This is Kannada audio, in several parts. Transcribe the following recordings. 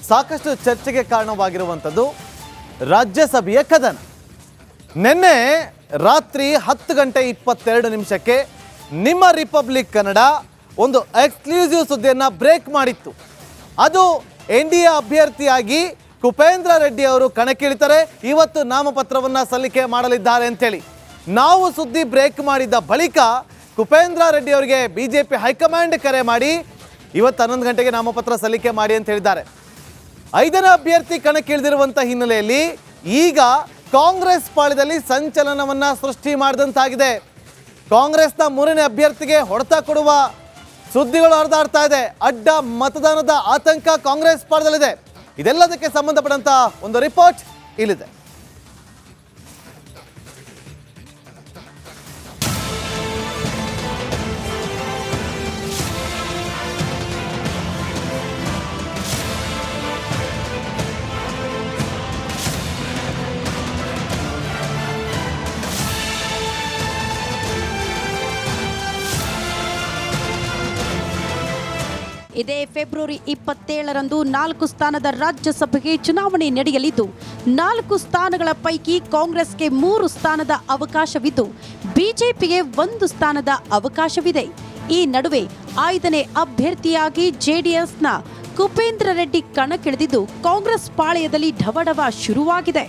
ಸಾಕಷ್ಟು ಚರ್ಚೆಗೆ ಕಾರಣವಾಗಿರುವಂಥದ್ದು ರಾಜ್ಯಸಭೆಯ ಕದನ. ನಿನ್ನೆ ರಾತ್ರಿ 10:22 ನಿಮ್ಮ ರಿಪಬ್ಲಿಕ್ ಕನ್ನಡ ಒಂದು ಎಕ್ಸ್ಕ್ಲೂಸಿವ್ ಸುದ್ದಿಯನ್ನು ಬ್ರೇಕ್ ಮಾಡಿತ್ತು. ಅದು NDA ಅಭ್ಯರ್ಥಿಯಾಗಿ ಕುಪೇಂದ್ರ ರೆಡ್ಡಿ ಅವರು ಕಣಕ್ಕಿಳಿತಾರೆ, ಇವತ್ತು ನಾಮಪತ್ರವನ್ನು ಸಲ್ಲಿಕೆ ಮಾಡಲಿದ್ದಾರೆ ಅಂತೇಳಿ. ನಾವು ಸುದ್ದಿ ಬ್ರೇಕ್ ಮಾಡಿದ ಬಳಿಕ ಕುಪೇಂದ್ರ ರೆಡ್ಡಿ ಅವರಿಗೆ BJP ಹೈಕಮಾಂಡ್ ಕರೆ ಮಾಡಿ ಇವತ್ತು 11 ಗಂಟೆಗೆ ನಾಮಪತ್ರ ಸಲ್ಲಿಕೆ ಮಾಡಿ ಅಂತ ಹೇಳಿದ್ದಾರೆ. 5ನೇ ಅಭ್ಯರ್ಥಿ ಕಣಕ್ಕಿಳಿದಿರುವಂಥ ಹಿನ್ನೆಲೆಯಲ್ಲಿ ಈಗ ಕಾಂಗ್ರೆಸ್ ಪಾಳ್ಯದಲ್ಲಿ ಸಂಚಲನವನ್ನು ಸೃಷ್ಟಿ ಮಾಡಿದಂತಾಗಿದೆ. ಕಾಂಗ್ರೆಸ್ನ 3ನೇ ಅಭ್ಯರ್ಥಿಗೆ ಹೊಡೆತ ಕೊಡುವ ಸುದ್ದಿಗಳು ಹರಿದಾಡ್ತಾ ಇದೆ. ಅಡ್ಡ ಮತದಾನದ ಆತಂಕ ಕಾಂಗ್ರೆಸ್ ಪಾಳ್ಯದಲ್ಲಿದೆ. ಇದೆಲ್ಲದಕ್ಕೆ ಸಂಬಂಧಪಟ್ಟಂತ ಒಂದು ರಿಪೋರ್ಟ್ ಇಲ್ಲಿದೆ. ಇದೇ ಫೆಬ್ರವರಿ 27ರಂದು 4 ಸ್ಥಾನದ ರಾಜ್ಯಸಭೆಗೆ ಚುನಾವಣೆ ನಡೆಯಲಿದ್ದು 4 ಸ್ಥಾನಗಳ ಪೈಕಿ ಕಾಂಗ್ರೆಸ್ಗೆ 3 ಸ್ಥಾನದ ಅವಕಾಶವಿದ್ದು ಬಿಜೆಪಿಗೆ 1 ಸ್ಥಾನದ ಅವಕಾಶವಿದೆ. ಈ ನಡುವೆ 5ನೇ ಅಭ್ಯರ್ಥಿಯಾಗಿ ಜೆಡಿಎಸ್ನ ಕುಪೇಂದ್ರ ರೆಡ್ಡಿ ಕಣಕ್ಕಿಳಿದಿದ್ದು ಕಾಂಗ್ರೆಸ್ ಪಾಳೆಯದಲ್ಲಿ ಢವಢವ ಶುರುವಾಗಿದೆ.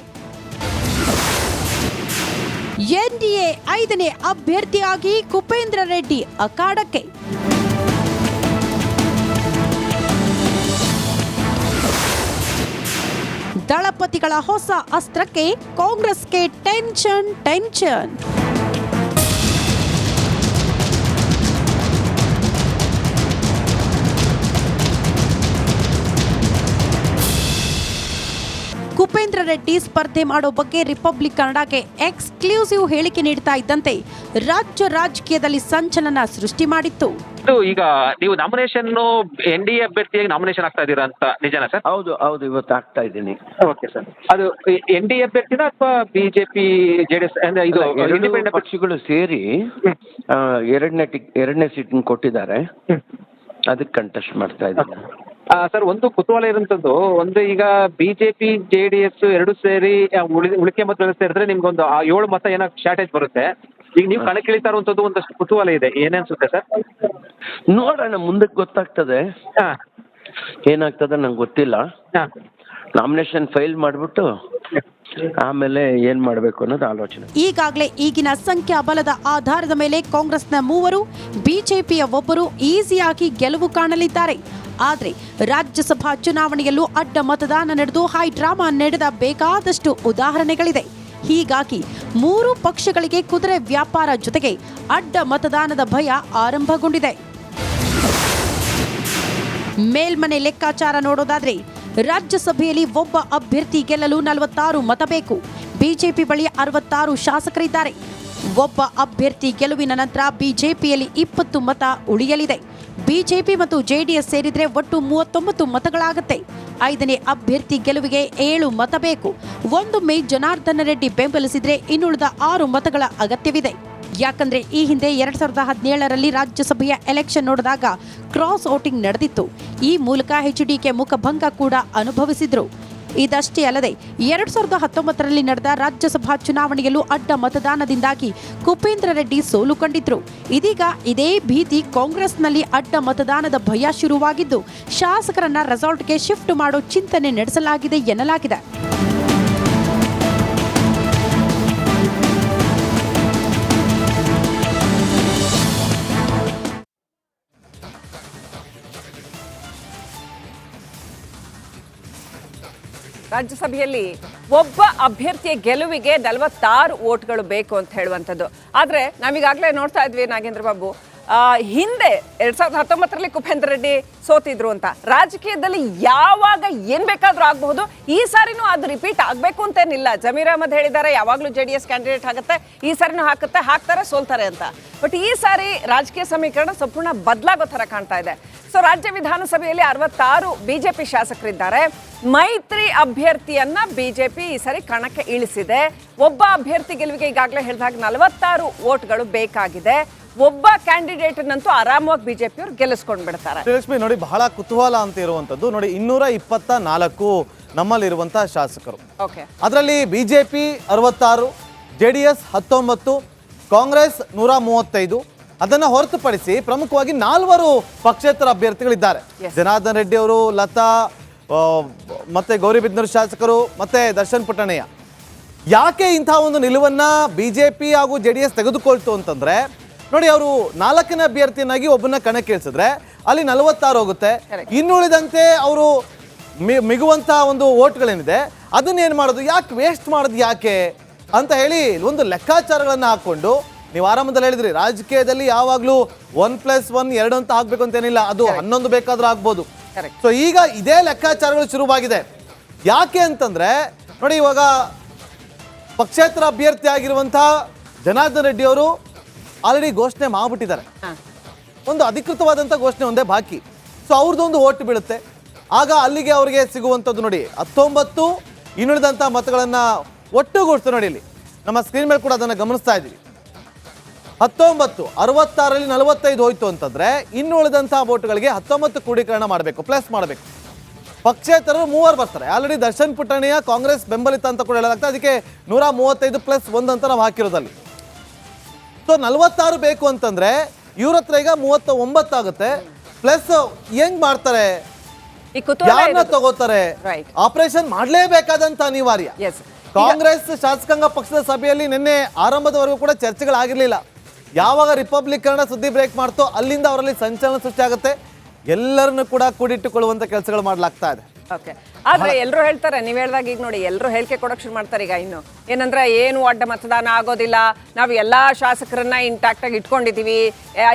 NDA 5ನೇ ಅಭ್ಯರ್ಥಿಯಾಗಿ ಕುಪೇಂದ್ರ ರೆಡ್ಡಿ ಅಖಾಡಕ್ಕೆ. ದಳಪತಿಗಳ ಹೊಸ ಅಸ್ತ್ರಕ್ಕೆ ಕಾಂಗ್ರೆಸ್ಗೆ ಟೆನ್ಷನ್. ಕುಪೇಂದ್ರ ರೆಡ್ಡಿ ಸ್ಪರ್ಧೆ ಮಾಡೋ ಬಗ್ಗೆ ರಿಪಬ್ಲಿಕ್ ಕನ್ನಡಕ್ಕೆ ಎಕ್ಸ್ಕ್ಲೂಸಿವ್ ಹೇಳಿಕೆ ನೀಡ್ತಾ ಇದ್ದಂತೆ ರಾಜ್ಯ ರಾಜಕೀಯದಲ್ಲಿ ಸಂಚಲನ ಸೃಷ್ಟಿ ಮಾಡಿತ್ತು. ಈಗ ನೀವು ನಾಮಿನೇಷನ್ NDA ಅಭ್ಯರ್ಥಿಯಾಗಿ ನಾಮಿನೇಷನ್ ಆಗ್ತಾ ಇದ್ದೀರಾ ಅಂತ ನಿಜನಾ ಸರ್? ಹೌದು ಇವತ್ತು ಆಗ್ತಾ ಇದ್ದೀನಿ. Okay sir. ಅದು NDA ಅಭ್ಯರ್ಥಿನ ಅಥವಾ BJP JDS ಇದು ಇಂಡಿಪೆಂಡೆಂಟ್ ಪಕ್ಷಗಳು ಸೇರಿ ಎರಡನೇ ಸೀಟ್ ಕೊಟ್ಟಿದ್ದಾರೆ, ಅದಕ್ಕೆ ಕಂಟೆಸ್ಟ್ ಮಾಡ್ತಾ ಇದ್ದೀನಿ. ಸರ್, ಒಂದು ಕುತೂಹಲ ಇರುವಂತದ್ದು, ಒಂದು ಈಗ BJP JDS ಎರಡು ಸೇರಿ ಉಳಿಕೆ ಮತ ವ್ಯವಸ್ಥೆ ಇರಿದ್ರೆ ನಿಮ್ಗೊಂದು 7 ಮತ ಏನೋ ಶಾರ್ಟೇಜ್ ಬರುತ್ತೆ. ಈಗ ನೀವು ಕಣಕ್ಕಿಳಿತಾ ಇರುವಂತದ್ದು ಒಂದಷ್ಟು ಕುತೂಹಲ ಇದೆ, ಏನೇನ್ಸುತ್ತೆ ಸರ್? ನೋಡೋಣ, ಮುಂದಕ್ಕೆ ಗೊತ್ತಾಗ್ತದೆ. ಏನಾಗ್ತದೆ ನಂಗೆ ಗೊತ್ತಿಲ್ಲ. ನಾಮಿನೇಷನ್ ಫೈಲ್ ಮಾಡಿಬಿಟ್ಟು ಆಮೇಲೆ ಏನ್ ಮಾಡಬೇಕು ಅನ್ನೋದು ಆಲೋಚನೆ. ಈಗಾಗಲೇ ಈಗಿನ ಸಂಖ್ಯಾಬಲದ ಆಧಾರದ ಮೇಲೆ ಕಾಂಗ್ರೆಸ್ನ 3, ಬಿಜೆಪಿಯ 1 ಈಸಿಯಾಗಿ ಗೆಲುವು ಕಾಣಲಿದ್ದಾರೆ. ಆದರೆ ರಾಜ್ಯಸಭಾ ಚುನಾವಣೆಯಲ್ಲೂ ಅಡ್ಡ ಮತದಾನ ನಡೆದು ಹೈ ಡ್ರಾಮಾ ನಡೆದ ಬೇಕಾದಷ್ಟು ಉದಾಹರಣೆಗಳಿದೆ. ಹೀಗಾಗಿ 3 ಪಕ್ಷಗಳಿಗೆ ಕುದುರೆ ವ್ಯಾಪಾರ ಜೊತೆಗೆ ಅಡ್ಡ ಮತದಾನದ ಭಯ ಆರಂಭಗೊಂಡಿದೆ. ಮೇಲ್ಮನೆ ಲೆಕ್ಕಾಚಾರ ನೋಡೋದಾದ್ರೆ ರಾಜ್ಯಸಭೆಯಲ್ಲಿ ಒಬ್ಬ ಅಭ್ಯರ್ಥಿ ಗೆಲ್ಲಲು 46 ಮತ ಬೇಕು. ಬಿಜೆಪಿ ಬಳಿ 66 ಶಾಸಕರಿದ್ದಾರೆ. ಒಬ್ಬ ಅಭ್ಯರ್ಥಿ ಗೆಲುವಿನ ನಂತರ ಬಿಜೆಪಿಯಲ್ಲಿ 20 ಮತ ಉಳಿಯಲಿದೆ. ಬಿಜೆಪಿ ಮತ್ತು ಜೆಡಿಎಸ್ ಸೇರಿದ್ರೆ ಒಟ್ಟು 39 ಮತಗಳಾಗುತ್ತೆ. 5ನೇ ಅಭ್ಯರ್ಥಿ ಗೆಲುವಿಗೆ 7 ಮತ ಬೇಕು. ಒಂದೊಮ್ಮೆ ಜನಾರ್ದನ ರೆಡ್ಡಿ ಬೆಂಬಲಿಸಿದ್ರೆ ಇನ್ನುಳಿದ 6 ಮತಗಳ ಅಗತ್ಯವಿದೆ. ಯಾಕಂದ್ರೆ ಈ ಹಿಂದೆ 2017ರಲ್ಲಿ ರಾಜ್ಯಸಭೆಯ ಎಲೆಕ್ಷನ್ ನೋಡಿದಾಗ ಕ್ರಾಸ್ ವೋಟಿಂಗ್ ನಡೆದಿತ್ತು. ಈ ಮೂಲಕ HDK ಮುಖಭಂಗ ಕೂಡ ಅನುಭವಿಸಿದ್ರು. ಇದಷ್ಟೇ ಅಲ್ಲದೆ 2019ರಲ್ಲಿ ನಡೆದ ರಾಜ್ಯಸಭಾ ಚುನಾವಣೆಯಲ್ಲೂ ಅಡ್ಡ ಮತದಾನದಿಂದಾಗಿ ಕುಪೇಂದ್ರ ರೆಡ್ಡಿ ಸೋಲು ಕಂಡಿದ್ರು. ಇದೀಗ ಇದೇ ಭೀತಿ ಕಾಂಗ್ರೆಸ್ನಲ್ಲಿ ಅಡ್ಡ ಮತದಾನದ ಭಯ ಶುರುವಾಗಿದ್ದು ಶಾಸಕರನ್ನ ರೆಸಾರ್ಟ್ಗೆ ಶಿಫ್ಟ್ ಮಾಡೋ ಚಿಂತನೆ ನಡೆಸಲಾಗಿದೆ ಎನ್ನಲಾಗಿದೆ. ರಾಜ್ಯಸಭೆಯಲ್ಲಿ ಒಬ್ಬ ಅಭ್ಯರ್ಥಿಯ ಗೆಲುವಿಗೆ 46 ವೋಟ್ಗಳು ಬೇಕು ಅಂತ ಹೇಳುವಂಥದ್ದು. ಆದರೆ ನಾವೀಗಾಗಲೇ ನೋಡ್ತಾ ಇದ್ವಿ ನಾಗೇಂದ್ರ ಬಾಬು, ಹಿಂದೆ 2019ರಲ್ಲಿ ಕುಪೇಂದ್ರ ರೆಡ್ಡಿ ಸೋತಿದ್ರು ಅಂತ. ರಾಜಕೀಯದಲ್ಲಿ ಯಾವಾಗ ಏನ್ ಬೇಕಾದ್ರೂ ಆಗಬಹುದು. ಈ ಸಾರಿನೂ ಅದು ರಿಪೀಟ್ ಆಗಬೇಕು ಅಂತೇನಿಲ್ಲ. ಜಮೀರ್ ಅಹಮದ್ ಹೇಳಿದ್ದಾರೆ ಯಾವಾಗಲೂ JDS ಕ್ಯಾಂಡಿಡೇಟ್ ಆಗುತ್ತೆ, ಈ ಸಾರಿನೂ ಹಾಕ್ತಾರೆ ಸೋಲ್ತಾರೆ ಅಂತ. ಬಟ್ ಈ ಸಾರಿ ರಾಜಕೀಯ ಸಮೀಕರಣ ಸಂಪೂರ್ಣ ಬದಲಾಗೋ ಥರ ಕಾಣ್ತಾ ಇದೆ. ಸೊ ರಾಜ್ಯ ವಿಧಾನಸಭೆಯಲ್ಲಿ 66 ಬಿಜೆಪಿ ಶಾಸಕರಿದ್ದಾರೆ. ಮೈತ್ರಿ ಅಭ್ಯರ್ಥಿಯನ್ನ ಬಿಜೆಪಿ ಈ ಸಾರಿ ಕಣಕ್ಕೆ ಇಳಿಸಿದೆ. ಒಬ್ಬ ಅಭ್ಯರ್ಥಿ ಗೆಲುವಿಗೆ ಈಗಾಗಲೇ ಹೇಳಿದಾಗ 46 ವೋಟ್ಗಳು ಬೇಕಾಗಿದೆ. ಒಬ್ಬ ಕ್ಯಾಂಡಿಡೇಟ್ ನಂತೂ ಆರಾಮವಾಗಿ ಬಿಜೆಪಿ ಅವ್ರು ಗೆಲ್ಲಿಸ್ಕೊಂಡ್ ಬಿಡ್ತಾರೆ. ಶ್ರೀಲಕ್ಷ್ಮಿ ನೋಡಿ, ಬಹಳ ಕುತೂಹಲ ಅಂತ ಇರುವಂತದ್ದು ನೋಡಿ, 224 ನಮ್ಮಲ್ಲಿರುವಂತಹ ಶಾಸಕರು. ಓಕೆ, ಅದರಲ್ಲಿ ಬಿಜೆಪಿ 66, JDS 19, ಕಾಂಗ್ರೆಸ್ 135. ಅದನ್ನ ಹೊರತುಪಡಿಸಿ ಪ್ರಮುಖವಾಗಿ 4 ಪಕ್ಷೇತರ ಅಭ್ಯರ್ಥಿಗಳಿದ್ದಾರೆ. ಜನಾರ್ದನ್ ರೆಡ್ಡಿ ಅವರು, ಲತಾ, ಮತ್ತೆ ಗೌರಿಬಿದನೂರು ಶಾಸಕರು, ಮತ್ತೆ ದರ್ಶನ್ ಪುಟ್ಟಣ್ಣಯ್ಯ. ಯಾಕೆ ಇಂತಹ ಒಂದು ನಿಲುವನ್ನ ಬಿಜೆಪಿ ಹಾಗೂ JDS ತೆಗೆದುಕೊಳ್ತು ಅಂತಂದ್ರೆ ನೋಡಿ, ಅವರು 4ನೇ ಅಭ್ಯರ್ಥಿಯನ್ನಾಗಿ ಒಬ್ಬನ ಕಣಕ್ಕಿಳಿಸಿದ್ರೆ ಅಲ್ಲಿ 46 ಹೋಗುತ್ತೆ. ಇನ್ನುಳಿದಂತೆ ಅವರು ಮಿಗುವಂತ ಒಂದು ಓಟ್ಗಳೇನಿದೆ ಅದನ್ನ ಏನ್ ಮಾಡೋದು, ಯಾಕೆ ವೇಸ್ಟ್ ಮಾಡೋದು ಯಾಕೆ ಅಂತ ಹೇಳಿ ಒಂದು ಲೆಕ್ಕಾಚಾರಗಳನ್ನ ಹಾಕೊಂಡು, ನೀವು ಆರಂಭದಲ್ಲಿ ಹೇಳಿದ್ರಿ ರಾಜಕೀಯದಲ್ಲಿ ಯಾವಾಗ್ಲೂ 1+1 2 ಅಂತ ಆಗ್ಬೇಕು ಅಂತೇನಿಲ್ಲ, ಅದು 11 ಬೇಕಾದ್ರೂ ಆಗ್ಬೋದು. ಸೊ ಈಗ ಇದೇ ಲೆಕ್ಕಾಚಾರಗಳು ಶುರುವಾಗಿದೆ. ಯಾಕೆ ಅಂತಂದ್ರೆ ನೋಡಿ, ಇವಾಗ ಪಕ್ಷೇತರ ಅಭ್ಯರ್ಥಿ ಆಗಿರುವಂತಹ ಜನಾರ್ದನ್ ರೆಡ್ಡಿ ಅವರು ಆಲ್ರೆಡಿ ಘೋಷಣೆ ಮಾಡ್ಬಿಟ್ಟಿದ್ದಾರೆ. ಒಂದು ಅಧಿಕೃತವಾದಂಥ ಘೋಷಣೆ ಒಂದೇ ಬಾಕಿ. ಸೊ ಅವ್ರದ್ದೊಂದು ಓಟ್ ಬೀಳುತ್ತೆ. ಆಗ ಅಲ್ಲಿಗೆ ಅವರಿಗೆ ಸಿಗುವಂಥದ್ದು ನೋಡಿ 19 ಇನ್ನುಳಿದಂಥ ಮತಗಳನ್ನು ಒಟ್ಟುಗೂಡಿಸ್ತು. ನೋಡಿ, ಇಲ್ಲಿ ನಮ್ಮ ಸ್ಕ್ರೀನ್ ಮೇಲೆ ಕೂಡ ಅದನ್ನು ಗಮನಿಸ್ತಾ ಇದ್ದೀವಿ. 19 66ರಲ್ಲಿ 45 ಹೋಯ್ತು ಅಂತಂದ್ರೆ ಇನ್ನು ಉಳಿದಂಥ ವೋಟ್ಗಳಿಗೆ 19 ಕ್ರೋಢೀಕರಣ ಮಾಡಬೇಕು, ಪ್ಲಸ್ ಮಾಡಬೇಕು. ಪಕ್ಷೇತರರು 3 ಬರ್ತಾರೆ. ಆಲ್ರೆಡಿ ದರ್ಶನ್ ಪುಟ್ಟಣ್ಣಯ್ಯ ಕಾಂಗ್ರೆಸ್ ಬೆಂಬಲಿತ ಅಂತ ಕೂಡ ಹೇಳಲಾಗ್ತದೆ. ಅದಕ್ಕೆ 135+1 ಅಂತ ನಾವು ಹಾಕಿರೋದಲ್ಲಿ. ಸೊ 46 ಬೇಕು ಅಂತಂದ್ರೆ ಇವ್ರ ಹತ್ರ ಈಗ 39 ಆಗುತ್ತೆ. ಪ್ಲಸ್ ಹೆಂಗ್ ಮಾಡ್ತಾರೆ, ಯಾರನ್ನ ತಗೋತಾರೆ, ಆಪರೇಷನ್ ಮಾಡಲೇಬೇಕಾದಂತ ಅನಿವಾರ್ಯ. ಕಾಂಗ್ರೆಸ್ ಶಾಸಕಾಂಗ ಪಕ್ಷದ ಸಭೆಯಲ್ಲಿ ನಿನ್ನೆ ಆರಂಭದವರೆಗೂ ಕೂಡ ಚರ್ಚೆಗಳಾಗಿರ್ಲಿಲ್ಲ. ಯಾವಾಗ ರಿಪಬ್ಲಿಕನ್ ಸುದ್ದಿ ಬ್ರೇಕ್ ಮಾಡ್ತೋ ಅಲ್ಲಿಂದ ಅವರಲ್ಲಿ ಸಂಚಲನ ಸೃಷ್ಟಿ ಆಗುತ್ತೆ. ಎಲ್ಲರನ್ನು ಕೂಡ ಕೂಡಿಟ್ಟುಕೊಳ್ಳುವಂತ ಕೆಲಸಗಳು ಮಾಡ್ಲಾಗ್ತಾ ಇದೆ. ಓಕೆ, ಆದ್ರೆ ಎಲ್ಲರೂ ಹೇಳ್ತಾರೆ, ನೀವ್ ಹೇಳ್ದಾಗ ಈಗ ನೋಡಿ ಎಲ್ಲರೂ ಹೇಳಿಕೆ ಕೊಡಕ್ ಶುರು ಮಾಡ್ತಾರೆ ಈಗ. ಇನ್ನು ಏನಂದ್ರೆ ಏನು ಅಡ್ಡ ಮತದಾನ ಆಗೋದಿಲ್ಲ, ನಾವು ಎಲ್ಲಾ ಶಾಸಕರನ್ನ ಇಂಟ್ಯಾಕ್ಟ್ ಆಗಿ ಇಟ್ಕೊಂಡಿದೀವಿ,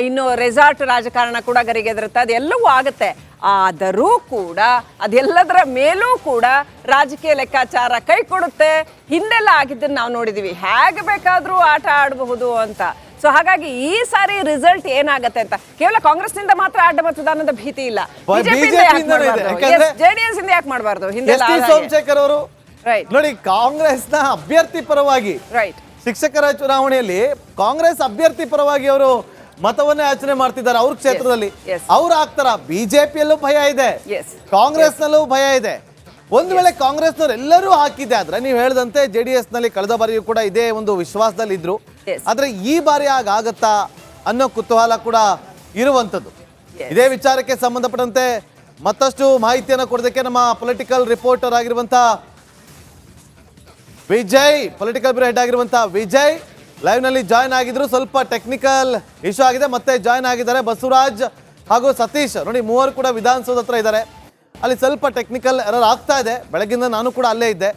ಇನ್ನು ರೆಸಾರ್ಟ್ ರಾಜಕಾರಣ ಕೂಡ ಗರಿಗೆದರುತ್ತೆ, ಅದೆಲ್ಲವೂ ಆಗುತ್ತೆ. ಆದರೂ ಕೂಡ ಅದೆಲ್ಲದರ ಮೇಲೂ ಕೂಡ ರಾಜಕೀಯ ಲೆಕ್ಕಾಚಾರ ಕೈ ಕೊಡುತ್ತೆ. ಹಿಂದೆಲ್ಲ ಆಗಿದ್ದನ್ನು ನಾವು ನೋಡಿದೀವಿ, ಹೇಗೆ ಬೇಕಾದ್ರೂ ಆಟ ಆಡಬಹುದು ಅಂತ. ಸೊ ಹಾಗಾಗಿ ಈ ಸಾರಿ ರಿಸಲ್ಟ್ ಏನಾಗತ್ತೆ ಅಂತ ಕೇವಲ ಕಾಂಗ್ರೆಸ್ನಿಂದ ಮಾತ್ರ ಅಡ್ಡ ಮತದಾನದ ಭೀತಿ ಇಲ್ಲ, JDS ಇಂದ ಯಾಕೆ ಮಾಡಬಾರ್ದು? ಹಿಂದೆ ಸೋಮಶೇಖರ್ ಅವರು ನೋಡಿ, ಕಾಂಗ್ರೆಸ್ನ ಅಭ್ಯರ್ಥಿ ಪರವಾಗಿ ಶಿಕ್ಷಕರ ಚುನಾವಣೆಯಲ್ಲಿ ಕಾಂಗ್ರೆಸ್ ಅಭ್ಯರ್ಥಿ ಪರವಾಗಿ ಅವರು ಮತವನ್ನೇ ಯಾಚನೆ ಮಾಡ್ತಿದ್ದಾರೆ ಅವ್ರ ಕ್ಷೇತ್ರದಲ್ಲಿ. ಅವ್ರು ಆಗ್ತಾರ. ಬಿಜೆಪಿಯಲ್ಲೂ ಭಯ ಇದೆ, ಕಾಂಗ್ರೆಸ್ ನಲ್ಲೂ ಭಯ ಇದೆ. ಒಂದು ವೇಳೆ ಕಾಂಗ್ರೆಸ್ನವ್ರು ಎಲ್ಲರೂ ಹಾಕಿದೆ ಆದ್ರೆ ನೀವು ಹೇಳಿದಂತೆ JDS ನಲ್ಲಿ ಕಳೆದ ಬಾರಿಯೂ ಕೂಡ ಇದೇ ಒಂದು ವಿಶ್ವಾಸದಲ್ಲಿ ಇದ್ರು. ಆದ್ರೆ ಈ ಬಾರಿ ಆಗತ್ತಾ ಅನ್ನೋ ಕುತೂಹಲ ಕೂಡ ಇರುವಂತದ್ದು. ಇದೇ ವಿಚಾರಕ್ಕೆ ಸಂಬಂಧಪಟ್ಟಂತೆ ಮತ್ತಷ್ಟು ಮಾಹಿತಿಯನ್ನು ಕೊಡೋದಕ್ಕೆ ನಮ್ಮ ಪೊಲಿಟಿಕಲ್ ರಿಪೋರ್ಟರ್ ಆಗಿರುವಂತಹ ವಿಜಯ್, ಪೊಲಿಟಿಕಲ್ ಬ್ಯೂರೋ ಹೆಡ್ ಆಗಿರುವಂತಹ ವಿಜಯ್ ಲೈವ್ ನಲ್ಲಿ ಜಾಯ್ನ್ ಆಗಿದ್ರು. ಸ್ವಲ್ಪ ಟೆಕ್ನಿಕಲ್ ಇಶ್ಯೂ ಆಗಿದೆ, ಮತ್ತೆ ಜಾಯ್ನ್ ಆಗಿದ್ದಾರೆ ಬಸವರಾಜ್ ಹಾಗೂ ಸತೀಶ್. ನೋಡಿ, 3 ಕೂಡ ವಿಧಾನಸೌಧ ಹತ್ರ ಇದ್ದಾರೆ. ಅಲ್ಲಿ ಸ್ವಲ್ಪ ಟೆಕ್ನಿಕಲ್ ಎರರ್ ಆಗ್ತಾ ಇದೆ. ಬೆಳಗಿಂದ ನಾನು ಕೂಡ ಅಲ್ಲೇ ಇದ್ದೆ.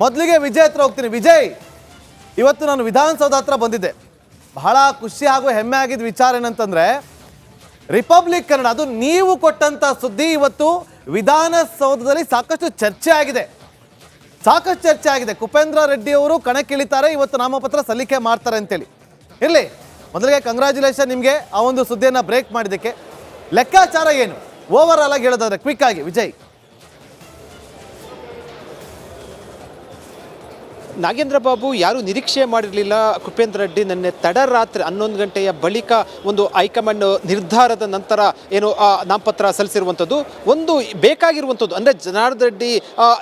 ಮೊದಲಿಗೆ ವಿಜಯ್ ಹತ್ರ ಹೋಗ್ತೀನಿ. ವಿಜಯ್, ಇವತ್ತು ನಾನು ವಿಧಾನಸೌಧ ಹತ್ರ ಬಂದಿದ್ದೆ. ಬಹಳ ಖುಷಿ ಹಾಗೂ ಹೆಮ್ಮೆ ಆಗಿದ್ದ ವಿಚಾರ ಏನಂತಂದ್ರೆ, ರಿಪಬ್ಲಿಕ್ ಕನ್ನಡ ಅದು ನೀವು ಕೊಟ್ಟಂತ ಸುದ್ದಿ ಇವತ್ತು ವಿಧಾನಸೌಧದಲ್ಲಿ ಸಾಕಷ್ಟು ಚರ್ಚೆ ಆಗಿದೆ. ಕುಪೇಂದ್ರ ರೆಡ್ಡಿ ಅವರು ಕಣಕ್ಕಿಳಿತಾರೆ, ಇವತ್ತು ನಾಮಪತ್ರ ಸಲ್ಲಿಕೆ ಮಾಡ್ತಾರೆ ಅಂತೇಳಿ. ಇರಲಿ, ಮೊದಲಿಗೆ ಕಂಗ್ರ್ಯಾಚುಲೇಷನ್ ನಿಮಗೆ ಆ ಒಂದು ಸುದ್ದಿಯನ್ನು ಬ್ರೇಕ್ ಮಾಡಿದ್ದಕ್ಕೆ. ಲೆಕ್ಕಾಚಾರ ಏನು ಓವರ್ ಆಲ್ ಆಗಿ ಹೇಳೋದಾದ್ರೆ ಕ್ವಿಕ್ ಆಗಿ ವಿಜಯ್? ನಾಗೇಂದ್ರ ಬಾಬು, ಯಾರು ನಿರೀಕ್ಷೆ ಮಾಡಿರಲಿಲ್ಲ ಕುಪೇಂದ್ರ ರೆಡ್ಡಿ ನಿನ್ನೆ ತಡರಾತ್ರಿ 11 ಗಂಟೆಯ ಬಳಿಕ ಒಂದು ಹೈಕಮಾಂಡ್ ನಿರ್ಧಾರದ ನಂತರ ಏನು ನಾಮಪತ್ರ ಸಲ್ಲಿಸಿರುವಂಥದ್ದು. ಒಂದು ಬೇಕಾಗಿರುವಂಥದ್ದು ಅಂದರೆ ಜನಾರ್ದನ್ ರೆಡ್ಡಿ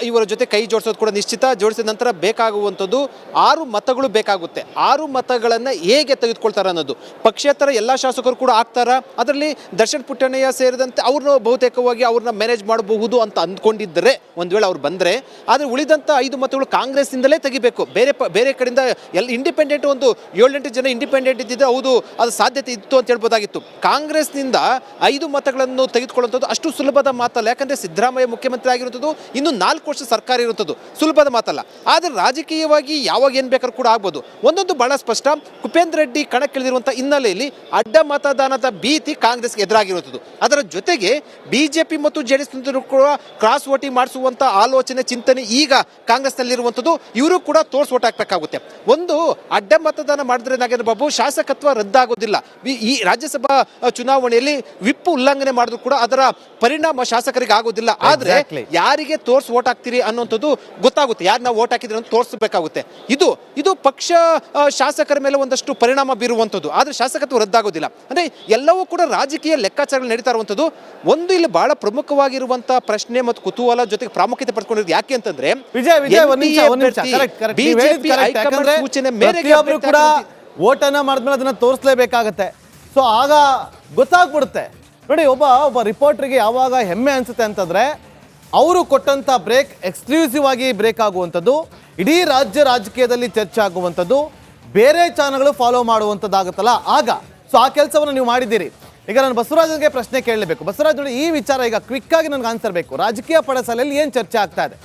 ಇವರ ಜೊತೆ ಕೈ ಜೋಡಿಸೋದು ಕೂಡ ನಿಶ್ಚಿತ. ಜೋಡಿಸಿದ ನಂತರ ಬೇಕಾಗುವಂಥದ್ದು 6 ಮತಗಳು ಬೇಕಾಗುತ್ತೆ. 6 ಮತಗಳನ್ನು ಹೇಗೆ ತೆಗೆದುಕೊಳ್ತಾರೆ ಅನ್ನೋದು. ಪಕ್ಷೇತರ ಎಲ್ಲ ಶಾಸಕರು ಕೂಡ ಆಗ್ತಾರ. ಅದರಲ್ಲಿ ದರ್ಶನ್ ಪುಟ್ಟಣ್ಣಯ್ಯ ಸೇರಿದಂತೆ ಅವ್ರನ್ನ ಬಹುತೇಕವಾಗಿ ಅವ್ರನ್ನ ಮ್ಯಾನೇಜ್ ಮಾಡಬಹುದು ಅಂತ ಅಂದ್ಕೊಂಡಿದ್ದರೆ ಒಂದು ವೇಳೆ ಅವ್ರು ಬಂದರೆ, ಆದರೆ ಉಳಿದಂಥ 5 ಮತಗಳು ಕಾಂಗ್ರೆಸ್ನಿಂದಲೇ ತೆಗಿಬೇಕು. ಬೇರೆ ಕಡೆಯಿಂದ ಎಲ್ಲ ಇಂಡಿಪೆಂಡೆಂಟ್ ಒಂದು 7-8 ಜನ ಇಂಡಿಪೆಂಡೆಂಟ್ ಇದ್ದಿದ್ದರೆ ಹೌದು ಅದು ಸಾಧ್ಯತೆ ಇತ್ತು ಅಂತ ಹೇಳ್ಬೋದಾಗಿತ್ತು. ಕಾಂಗ್ರೆಸ್ನಿಂದ 5 ಮತಗಳನ್ನು ತೆಗೆದುಕೊಳ್ಳುವಂಥದ್ದು ಅಷ್ಟು ಸುಲಭದ ಮಾತಲ್ಲ. ಯಾಕಂದರೆ ಸಿದ್ದರಾಮಯ್ಯ ಮುಖ್ಯಮಂತ್ರಿ ಆಗಿರುವಂಥದ್ದು, ಇನ್ನು 4 ವರ್ಷ ಸರ್ಕಾರ ಇರುವಂಥದ್ದು ಸುಲಭದ ಮಾತಲ್ಲ. ಆದರೆ ರಾಜಕೀಯವಾಗಿ ಯಾವಾಗ ಏನು ಬೇಕಾದ್ರೂ ಕೂಡ ಆಗ್ಬೋದು. ಒಂದೊಂದು ಬಹಳ ಸ್ಪಷ್ಟ, ಕುಪೇಂದ್ರ ರೆಡ್ಡಿ ಕಣಕ್ಕಿಳಿದಿರುವಂಥ ಹಿನ್ನೆಲೆಯಲ್ಲಿ ಅಡ್ಡ ಮತದಾನದ ಭೀತಿ ಕಾಂಗ್ರೆಸ್ಗೆ ಎದುರಾಗಿರುವಂಥದ್ದು. ಅದರ ಜೊತೆಗೆ ಬಿಜೆಪಿ ಮತ್ತು JDS ಕೂಡ ಕ್ರಾಸ್ ವೋಟಿಂಗ್ ಮಾಡಿಸುವಂಥ ಆಲೋಚನೆ ಚಿಂತನೆ ಈಗ ಕಾಂಗ್ರೆಸ್ನಲ್ಲಿರುವಂಥದ್ದು. ಇವರು ಕೂಡ ತೋರ್ಸ್ ಓಟ್ ಹಾಕ್ಬೇಕಾಗುತ್ತೆ. ಒಂದು ಅಡ್ಡ ಮತದಾನ ಮಾಡಿದ್ರೆ ನಾಗೇಂದ್ರ ಬಾಬು ಶಾಸಕತ್ವ ರದ್ದಾಗೋದಿಲ್ಲ. ಈ ರಾಜ್ಯಸಭಾ ಚುನಾವಣೆಯಲ್ಲಿ ವಿಪ್ ಉಲ್ಲಂಘನೆ ಮಾಡಿದ್ರು ಕೂಡ ಅದರ ಪರಿಣಾಮ ಶಾಸಕರಿಗೆ ಆಗೋದಿಲ್ಲ. ಆದ್ರೆ ಯಾರಿಗೆ ತೋರ್ಸ್ ಓಟ್ ಹಾಕ್ತೀರಿ ಅನ್ನೋಂಥದ್ದು ಗೊತ್ತಾಗುತ್ತೆ, ಯಾರು ನಾವು ಓಟ್ ಹಾಕಿದ್ರೆ ಅಂತ ತೋರಿಸಬೇಕಾಗುತ್ತೆ. ಇದು ಪಕ್ಷ ಶಾಸಕರ ಮೇಲೆ ಒಂದಷ್ಟು ಪರಿಣಾಮ ಬೀರುವಂಥದ್ದು. ಆದ್ರೆ ಶಾಸಕತ್ವ ರದ್ದಾಗೋದಿಲ್ಲ. ಅಂದ್ರೆ ಎಲ್ಲವೂ ಕೂಡ ರಾಜಕೀಯ ಲೆಕ್ಕಾಚಾರಗಳು ನಡೀತಾ ಇರುವಂಥದ್ದು. ಒಂದು ಇಲ್ಲಿ ಬಹಳ ಪ್ರಮುಖವಾಗಿರುವಂತಹ ಪ್ರಶ್ನೆ ಮತ್ತು ಕುತೂಹಲ ಜೊತೆಗೆ ಪ್ರಾಮುಖ್ಯತೆ ಪಡ್ಕೊಂಡಿರೋದು ಯಾಕೆ ಅಂತಂದ್ರೆ ಪ್ರತಿಯೊಬ್ಬರು ಕೂಡ ವೋಟನ್ನ ಮಾಡಿದ್ಮೇಲೆ ಅದನ್ನ ತೋರಿಸಲೇಬೇಕಾಗತ್ತೆ. ಸೊ ಆಗ ಗೊತ್ತಾಗ್ಬಿಡುತ್ತೆ. ನೋಡಿ, ಒಬ್ಬ ರಿಪೋರ್ಟರ್ಗೆ ಯಾವಾಗ ಹೆಮ್ಮೆ ಅನ್ಸುತ್ತೆ ಅಂತಂದ್ರೆ ಅವರು ಕೊಟ್ಟಂತ ಬ್ರೇಕ್ ಎಕ್ಸ್ಕ್ಲೂಸಿವ್ ಆಗಿ ಬ್ರೇಕ್ ಆಗುವಂಥದ್ದು, ಇಡೀ ರಾಜ್ಯ ರಾಜಕೀಯದಲ್ಲಿ ಚರ್ಚೆ ಆಗುವಂಥದ್ದು, ಬೇರೆ ಚಾನಲ್ಗಳು ಫಾಲೋ ಮಾಡುವಂಥದ್ದಾಗುತ್ತಲ್ಲ ಆಗ. ಸೊ ಆ ಕೆಲಸವನ್ನು ನೀವು ಮಾಡಿದ್ದೀರಿ. ಈಗ ನಾನು ಬಸವರಾಜನಿಗೆ ಪ್ರಶ್ನೆ ಕೇಳಲೇಬೇಕು. ಬಸವರಾಜ್, ನೋಡಿ, ಈ ವಿಚಾರ ಈಗ ಕ್ವಿಕ್ ಆಗಿ ನನಗೆ ಆನ್ಸರ್ ಬೇಕು. ರಾಜಕೀಯ ಪಡಸಾಲೆಯಲ್ಲಿ ಏನು ಚರ್ಚೆ ಆಗ್ತಾ ಇದೆ?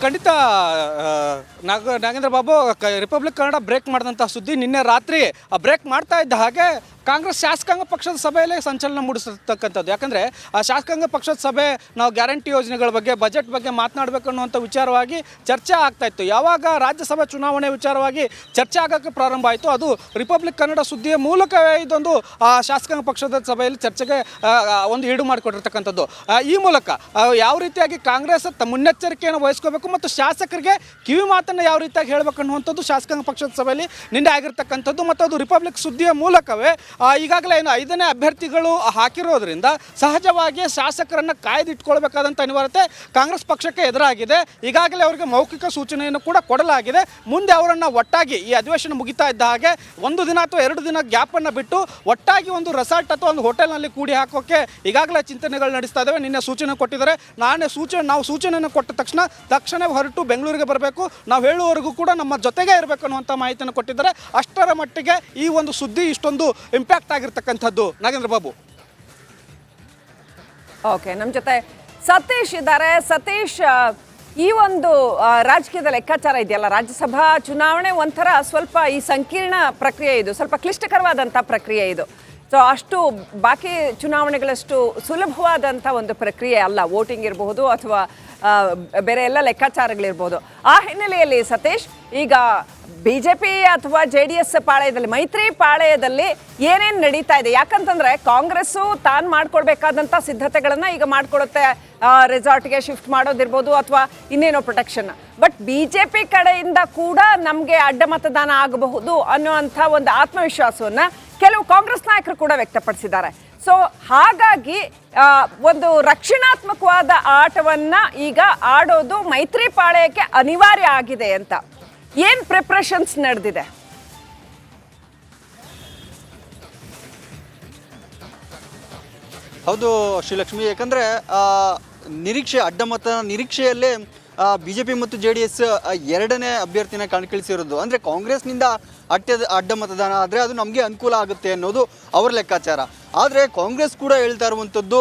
ಖಂಡಿತ ನಾಗೇಂದ್ರ ಬಾಬು, ರಿಪಬ್ಲಿಕ್ ಕನ್ನಡ ಬ್ರೇಕ್ ಮಾಡಿದಂಥ ಸುದ್ದಿ ನಿನ್ನೆ ರಾತ್ರಿ ಬ್ರೇಕ್ ಮಾಡ್ತಾ ಇದ್ದ ಹಾಗೆ ಕಾಂಗ್ರೆಸ್ ಶಾಸಕಾಂಗ ಪಕ್ಷದ ಸಭೆಯಲ್ಲೇ ಸಂಚಲನ ಮೂಡಿಸಿರ್ತಕ್ಕಂಥದ್ದು. ಯಾಕಂದರೆ ಆ ಶಾಸಕಾಂಗ ಪಕ್ಷದ ಸಭೆ ನಾವು ಗ್ಯಾರಂಟಿ ಯೋಜನೆಗಳ ಬಗ್ಗೆ, ಬಜೆಟ್ ಬಗ್ಗೆ ಮಾತನಾಡಬೇಕು ಅನ್ನುವಂಥ ವಿಚಾರವಾಗಿ ಚರ್ಚೆ ಆಗ್ತಾ ಇತ್ತು. ಯಾವಾಗ ರಾಜ್ಯಸಭೆ ಚುನಾವಣೆ ವಿಚಾರವಾಗಿ ಚರ್ಚೆ ಆಗೋಕ್ಕೆ ಪ್ರಾರಂಭ ಆಯಿತು, ಅದು ರಿಪಬ್ಲಿಕ್ ಕನ್ನಡ ಸುದ್ದಿಯ ಮೂಲಕವೇ ಇದೊಂದು ಶಾಸಕಾಂಗ ಪಕ್ಷದ ಸಭೆಯಲ್ಲಿ ಚರ್ಚೆಗೆ ಒಂದು ಈಡು ಮಾಡಿಕೊಟ್ಟಿರ್ತಕ್ಕಂಥದ್ದು. ಈ ಮೂಲಕ ಯಾವ ರೀತಿಯಾಗಿ ಕಾಂಗ್ರೆಸ್ ಮುನ್ನೆಚ್ಚರಿಕೆಯನ್ನು ವಹಿಸ್ಕೋಬೇಕು ಮತ್ತು ಶಾಸಕರಿಗೆ ಕಿವಿ ಮಾತನ್ನು ಯಾವ ರೀತಿಯಾಗಿ ಹೇಳಬೇಕು ಅನ್ನುವಂಥದ್ದು ಶಾಸಕಾಂಗ ಪಕ್ಷದ ಸಭೆಯಲ್ಲಿ ನಿನ್ನೆ ಆಗಿರ್ತಕ್ಕಂಥದ್ದು. ಮತ್ತು ಅದು ರಿಪಬ್ಲಿಕ್ ಸುದ್ದಿಯ ಮೂಲಕವೇ ಈಗಾಗಲೇ ಏನು 5ನೇ ಅಭ್ಯರ್ಥಿಗಳು ಹಾಕಿರೋದ್ರಿಂದ ಸಹಜವಾಗಿ ಶಾಸಕರನ್ನು ಕಾಯ್ದಿಟ್ಕೊಳ್ಬೇಕಾದಂಥ ಅನಿವಾರ್ಯತೆ ಕಾಂಗ್ರೆಸ್ ಪಕ್ಷಕ್ಕೆ ಎದುರಾಗಿದೆ. ಈಗಾಗಲೇ ಅವರಿಗೆ ಮೌಖಿಕ ಸೂಚನೆಯನ್ನು ಕೂಡ ಕೊಡಲಾಗಿದೆ. ಮುಂದೆ ಅವರನ್ನು ಒಟ್ಟಾಗಿ ಈ ಅಧಿವೇಶನ ಮುಗಿತಾ ಇದ್ದ ಹಾಗೆ 1 ದಿನ ಅಥವಾ 2 ದಿನ ಗ್ಯಾಪನ್ನು ಬಿಟ್ಟು ಒಟ್ಟಾಗಿ ಒಂದು ರೆಸಾರ್ಟ್ ಅಥವಾ ಒಂದು ಹೋಟೆಲ್ನಲ್ಲಿ ಕೂಡಿ ಹಾಕೋಕ್ಕೆ ಈಗಾಗಲೇ ಚಿಂತನೆಗಳು ನಡೆಸ್ತಾ ಇದ್ದಾವೆ. ನಿನ್ನೆ ಸೂಚನೆ ಕೊಟ್ಟಿದ್ದಾರೆ. ನಾವು ಸೂಚನೆಯನ್ನು ಕೊಟ್ಟ ತಕ್ಷಣ ಹೊರಟು ಬೆಂಗಳೂರಿಗೆ ಬರಬೇಕು, ನಾವು ಹೇಳುವವರೆಗೂ ಕೂಡ ನಮ್ಮ ಜೊತೆಗೆ ಇರಬೇಕು ಅನ್ನುವಂಥ ಮಾಹಿತಿಯನ್ನು ಕೊಟ್ಟಿದ್ದಾರೆ. ಅಷ್ಟರ ಮಟ್ಟಿಗೆ ಈ ಒಂದು ಸುದ್ದಿ ಇಷ್ಟೊಂದು ಇಂಪ್ಯಾಕ್ಟ್ ಆಗಿರ್ತಕ್ಕಂಥದ್ದು. ನಾಗೇಂದ್ರ ಬಾಬು, ಓಕೆ, ನಮ್ಮ ಜೊತೆ ಸತೀಶ್ ಇದ್ದಾರೆ. ಸತೀಶ್, ಈ ಒಂದು ರಾಜಕೀಯದ ಲೆಕ್ಕಾಚಾರ ಇದೆಯಲ್ಲ, ರಾಜ್ಯಸಭಾ ಚುನಾವಣೆ ಒಂಥರ ಸ್ವಲ್ಪ ಈ ಸಂಕೀರ್ಣ ಪ್ರಕ್ರಿಯೆ, ಇದು ಸ್ವಲ್ಪ ಕ್ಲಿಷ್ಟಕರವಾದಂಥ ಪ್ರಕ್ರಿಯೆ ಇದು. ಸೊ ಅಷ್ಟು ಬಾಕಿ ಚುನಾವಣೆಗಳಷ್ಟು ಸುಲಭವಾದಂಥ ಒಂದು ಪ್ರಕ್ರಿಯೆ ಅಲ್ಲ. ವೋಟಿಂಗ್ ಇರಬಹುದು ಅಥವಾ ಬೇರೆ ಎಲ್ಲ ಲೆಕ್ಕಾಚಾರಗಳಿರ್ಬೋದು. ಆ ಹಿನ್ನೆಲೆಯಲ್ಲಿ ಸತೀಶ್, ಈಗ ಬಿಜೆಪಿ ಅಥವಾ JDS ಪಾಳೆಯದಲ್ಲಿ, ಮೈತ್ರಿ ಪಾಳೆಯದಲ್ಲಿ ಏನೇನು ನಡೀತಾ ಇದೆ? ಯಾಕಂತಂದ್ರೆ ಕಾಂಗ್ರೆಸ್ಸು ತಾನು ಮಾಡ್ಕೊಳ್ಬೇಕಾದಂಥ ಸಿದ್ಧತೆಗಳನ್ನ ಈಗ ಮಾಡ್ಕೊಡುತ್ತೆ. ರೆಸಾರ್ಟ್ಗೆ ಶಿಫ್ಟ್ ಮಾಡೋದಿರ್ಬೋದು ಅಥವಾ ಇನ್ನೇನೋ ಪ್ರೊಟೆಕ್ಷನ್. ಬಟ್ ಬಿಜೆಪಿ ಕಡೆಯಿಂದ ಕೂಡ ನಮಗೆ ಅಡ್ಡ ಮತದಾನ ಆಗಬಹುದು ಅನ್ನುವಂಥ ಒಂದು ಆತ್ಮವಿಶ್ವಾಸವನ್ನ ಕೆಲವು ಕಾಂಗ್ರೆಸ್ ನಾಯಕರು ಕೂಡ ವ್ಯಕ್ತಪಡಿಸಿದ್ದಾರೆ. ಸೊ ಹಾಗಾಗಿ ಒಂದು ರಕ್ಷಣಾತ್ಮಕವಾದ ಆಟವನ್ನ ಈಗ ಆಡೋದು ಮೈತ್ರಿ ಪಾಳೆಯಕ್ಕೆ ಅನಿವಾರ್ಯ ಆಗಿದೆ ಅಂತ ಏನ್ ಪ್ರಿಪರೇಷನ್ಸ್ ನಡೆದಿದೆ? ಹೌದು ಶ್ರೀಲಕ್ಷ್ಮಿ, ಯಾಕಂದರೆ ಅಡ್ಡಮತ ನಿರೀಕ್ಷೆಯಲ್ಲೇ BJP ಮತ್ತು JDS 2ನೇ ಅಭ್ಯರ್ಥಿನ ಕಣಕ್ಕಿಳಿಸಿರೋದು. ಅಂದರೆ ಕಾಂಗ್ರೆಸ್ನಿಂದ ಅಡ್ಡ ಮತದಾನ ಆದರೆ ಅದು ನಮಗೆ ಅನುಕೂಲ ಆಗುತ್ತೆ ಅನ್ನೋದು ಅವರ ಲೆಕ್ಕಾಚಾರ. ಆದರೆ ಕಾಂಗ್ರೆಸ್ ಕೂಡ ಹೇಳ್ತಾ ಇರುವಂಥದ್ದು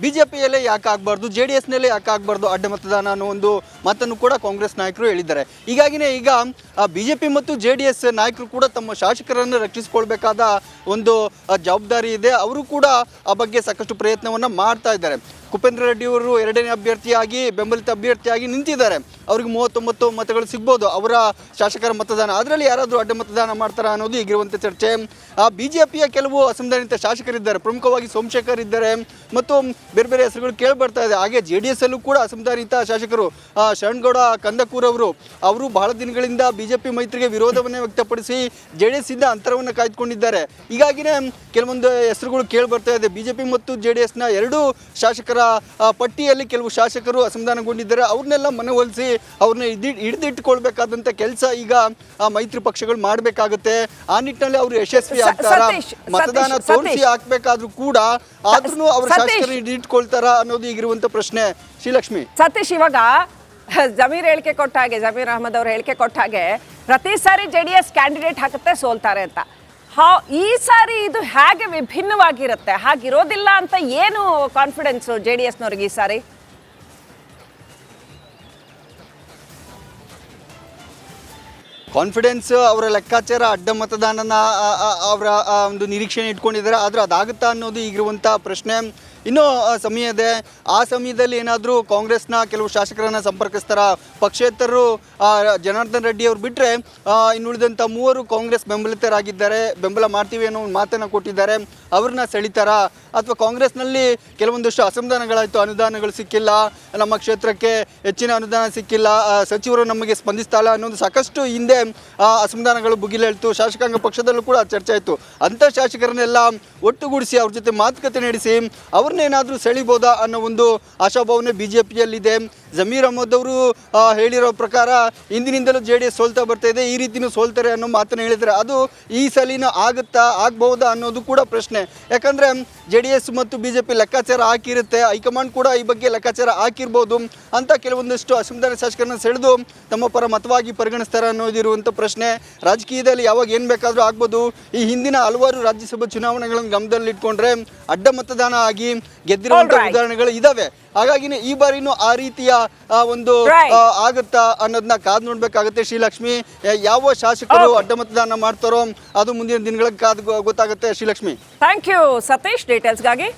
BJPಯಲ್ಲೇ ಯಾಕೆ ಆಗಬಾರ್ದು, JDSನಲ್ಲೇ ಯಾಕೆ ಆಗಬಾರ್ದು ಅಡ್ಡ ಮತದಾನ ಅನ್ನೋ ಒಂದು ಮಾತನ್ನು ಕೂಡ ಕಾಂಗ್ರೆಸ್ ನಾಯಕರು ಹೇಳಿದ್ದಾರೆ. ಹೀಗಾಗಿನೇ ಈಗ BJP ಮತ್ತು JDS ನಾಯಕರು ಕೂಡ ತಮ್ಮ ಶಾಸಕರನ್ನು ರಕ್ಷಿಸಿಕೊಳ್ಬೇಕಾದ ಒಂದು ಜವಾಬ್ದಾರಿ ಇದೆ. ಅವರು ಕೂಡ ಆ ಬಗ್ಗೆ ಸಾಕಷ್ಟು ಪ್ರಯತ್ನವನ್ನು ಮಾಡ್ತಾ ಇದ್ದಾರೆ. ಕುಪೇಂದ್ರ ರೆಡ್ಡಿ ಅವರು 2ನೇ ಅಭ್ಯರ್ಥಿಯಾಗಿ ಬೆಂಬಲಿತ ಅಭ್ಯರ್ಥಿಯಾಗಿ ನಿಂತಿದ್ದಾರೆ. ಅವ್ರಿಗೆ 39 ಮತಗಳು ಸಿಗ್ಬೋದು ಅವರ ಶಾಸಕರ ಮತದಾನ. ಅದರಲ್ಲಿ ಯಾರಾದರೂ ಅಡ್ಡ ಮತದಾನ ಮಾಡ್ತಾರಾ ಅನ್ನೋದು ಈಗಿರುವಂಥ ಚರ್ಚೆ. BJPಯ ಕೆಲವು ಅಸಮಾಧಾನಿತ ಶಾಸಕರಿದ್ದಾರೆ, ಪ್ರಮುಖವಾಗಿ ಸೋಮಶೇಖರ್ ಇದ್ದಾರೆ ಮತ್ತು ಬೇರೆ ಬೇರೆ ಹೆಸರುಗಳು ಕೇಳಿಬರ್ತಾ ಇದೆ. ಹಾಗೆ JDSಲ್ಲೂ ಕೂಡ ಅಸಮಾಧಾನಿತ ಶಾಸಕರು ಶರಣಗೌಡ ಕಂದಕೂರ್ ಅವರು ಬಹಳ ದಿನಗಳಿಂದ BJP ಮೈತ್ರಿಗೆ ವಿರೋಧವನ್ನೇ ವ್ಯಕ್ತಪಡಿಸಿ JDS ಇಂದ ಅಂತರವನ್ನು ಕಾಯ್ದುಕೊಂಡಿದ್ದಾರೆ. ಹೀಗಾಗಿನೇ ಕೆಲವೊಂದು ಹೆಸರುಗಳು ಕೇಳಿಬರ್ತಾ ಇದೆ. BJP ಮತ್ತು JDSನ 2 ಶಾಸಕರ ಪಟ್ಟಿಯಲ್ಲಿ ಕೆಲವು ಶಾಸಕರು ಅಸಮಾಧಾನಗೊಂಡಿದ್ದಾರೆ. ಅವ್ರನ್ನೆಲ್ಲ ಮನವೊಲಿಸಿ ಅವ್ರನ್ನ ಹಿಡಿದಿಟ್ಟುಕೊಳ್ಬೇಕಾದಂಥ ಕೆಲಸ ಈಗ ಮೈತ್ರಿ ಪಕ್ಷಗಳು ಮಾಡಬೇಕಾಗುತ್ತೆ. ಆ ನಿಟ್ಟಿನಲ್ಲಿ ಅವರು ಯಶಸ್ವಿ ಆಗ್ತಾರ, ಮತದಾನ ತೋರಿಸಿ ಹಾಕ್ಬೇಕಾದ್ರೂ ಕೂಡ ಆದ್ರೂ ಅವ್ರ ಶಾಸಕರು ಹಿಡಿದಿಟ್ಕೊಳ್ತಾರ ಅನ್ನೋದು ಈಗಿರುವಂತ ಪ್ರಶ್ನೆ. ಶ್ರೀಲಕ್ಷ್ಮಿ, ಸತೀಶ್, ಇವಾಗ ಜಮೀರ್ ಹೇಳಿಕೆ ಕೊಟ್ಟ ಹಾಗೆ, ಜಮೀರ್ ಅಹಮದ್ ಅವರು ಹೇಳಿಕೆ ಕೊಟ್ಟ ಹಾಗೆ ಪ್ರತಿ ಸಾರಿ JDS ಕ್ಯಾಂಡಿಡೇಟ್ ಹಾಕುತ್ತೆ, ಸೋಲ್ತಾರೆ ಅಂತ. ಈ ಸಾರಿ ಇದು ಹೇಗೆ ವಿಭಿನ್ನವಾಗಿರುತ್ತೆ? ಹಾಗಿರೋದಿಲ್ಲ ಅಂತ ಏನು ಕಾನ್ಫಿಡೆನ್ಸ್ JDSನವ್ರಿಗೆ ಈ ಸಾರಿ? ಕಾನ್ಫಿಡೆನ್ಸ್, ಅವರ ಲೆಕ್ಕಾಚಾರ ಅಡ್ಡ ಮತದಾನನ ಅವರ ಒಂದು ನಿರೀಕ್ಷೆನ ಇಟ್ಕೊಂಡಿದ್ದಾರೆ. ಆದರೆ ಅದಾಗುತ್ತಾ ಅನ್ನೋದು ಈಗಿರುವಂಥ ಪ್ರಶ್ನೆ. ಇನ್ನೂ ಸಮಯ ಇದೆ. ಆ ಸಮಯದಲ್ಲಿ ಏನಾದರೂ ಕಾಂಗ್ರೆಸ್ನ ಕೆಲವು ಶಾಸಕರನ್ನು ಸಂಪರ್ಕಿಸ್ತಾರ, ಪಕ್ಷೇತರರು ಜನಾರ್ದನ್ ರೆಡ್ಡಿ ಅವ್ರು ಬಿಟ್ಟರೆ ಇನ್ನುಳಿದಂಥ 3 ಕಾಂಗ್ರೆಸ್ ಬೆಂಬಲಿತರಾಗಿದ್ದಾರೆ, ಬೆಂಬಲ ಮಾಡ್ತೀವಿ ಅನ್ನೋ ಒಂದು ಮಾತನ್ನು ಕೊಟ್ಟಿದ್ದಾರೆ, ಅವ್ರನ್ನ ಸೆಳಿತಾರ, ಅಥವಾ ಕಾಂಗ್ರೆಸ್ನಲ್ಲಿ ಕೆಲವೊಂದಷ್ಟು ಅಸಮಾಧಾನಗಳಾಯಿತು, ಅನುದಾನಗಳು ಸಿಕ್ಕಿಲ್ಲ, ನಮ್ಮ ಕ್ಷೇತ್ರಕ್ಕೆ ಹೆಚ್ಚಿನ ಅನುದಾನ ಸಿಕ್ಕಿಲ್ಲ, ಸಚಿವರು ನಮಗೆ ಸ್ಪಂದಿಸ್ತಾಯಿಲ್ಲ ಅನ್ನೋದು ಸಾಕಷ್ಟು ಹಿಂದೆ ಅಸಮಾಧಾನಗಳು ಭುಗಿಲೇಳ್ತು. ಶಾಸಕಾಂಗ ಪಕ್ಷದಲ್ಲೂ ಕೂಡ ಚರ್ಚೆ ಆಯಿತು. ಅಂಥ ಶಾಸಕರನ್ನೆಲ್ಲ ಒಟ್ಟುಗೂಡಿಸಿ ಅವ್ರ ಜೊತೆ ಮಾತುಕತೆ ನಡೆಸಿ ಅವ್ರನ್ನೇನಾದರೂ ಸೆಳಿಬೋದಾ ಅನ್ನೋ ಒಂದು ಆಶಾಭಾವನೆ BJPಯಲ್ಲಿದೆ. ಜಮೀರ್ ಅಹಮದ್ ಅವರು ಹೇಳಿರೋ ಪ್ರಕಾರ ಹಿಂದಿನಿಂದಲೂ JDS ಸೋಲ್ತಾ ಬರ್ತಾ ಇದೆ, ಈ ರೀತಿಯೂ ಸೋಲ್ತಾರೆ ಅನ್ನೋ ಮಾತನ್ನು ಹೇಳಿದರೆ ಅದು ಈ ಸಲಿನ ಆಗ್ಬಹುದಾ ಅನ್ನೋದು ಕೂಡ ಪ್ರಶ್ನೆ. ಯಾಕಂದರೆ JDS ಮತ್ತು BJP ಲೆಕ್ಕಾಚಾರ ಹಾಕಿರುತ್ತೆ, ಹೈಕಮಾಂಡ್ ಕೂಡ ಈ ಬಗ್ಗೆ ಲೆಕ್ಕಾಚಾರ ಹಾಕಿರ್ಬೋದು ಅಂತ ಕೆಲವೊಂದಷ್ಟು ಅಸಮಾಧಾನ ಶಾಸಕರನ್ನ ಸೆಳೆದು ತಮ್ಮ ಪರ ಮತವಾಗಿ ಪರಿಗಣಿಸ್ತಾರೆ ಅನ್ನೋದಿರುವಂಥ ಪ್ರಶ್ನೆ. ರಾಜಕೀಯದಲ್ಲಿ ಯಾವಾಗ ಏನು ಬೇಕಾದರೂ ಆಗ್ಬೋದು. ಈ ಹಿಂದಿನ ಹಲವಾರು ರಾಜ್ಯಸಭಾ ಚುನಾವಣೆಗಳನ್ನು ಗಮನದಲ್ಲಿಟ್ಕೊಂಡ್ರೆ ಅಡ್ಡ ಮತದಾನ ಆಗಿ ಗೆದ್ದಿರುವಂಥ ಉದಾಹರಣೆಗಳು ಇದಾವೆ. ಹಾಗಾಗಿನೇ ಈ ಬಾರಿನೂ ಆ ರೀತಿಯ ಒಂದು ಆಗುತ್ತಾ ಅನ್ನೋದನ್ನ ಕಾದು ನೋಡ್ಬೇಕಾಗುತ್ತೆ. ಶ್ರೀಲಕ್ಷ್ಮಿ, ಯಾವ ಶಾಸಕರು ಅಡ್ಡ ಮತದಾನ ಮಾಡ್ತಾರೋ ಅದು ಮುಂದಿನ ದಿನಗಳಿಗೆ ಕಾದು ಗೊತ್ತಾಗುತ್ತೆ. Shrilakshmi, thank you Satish ಡೀಟೇಲ್ಸ್ಗಾಗಿ.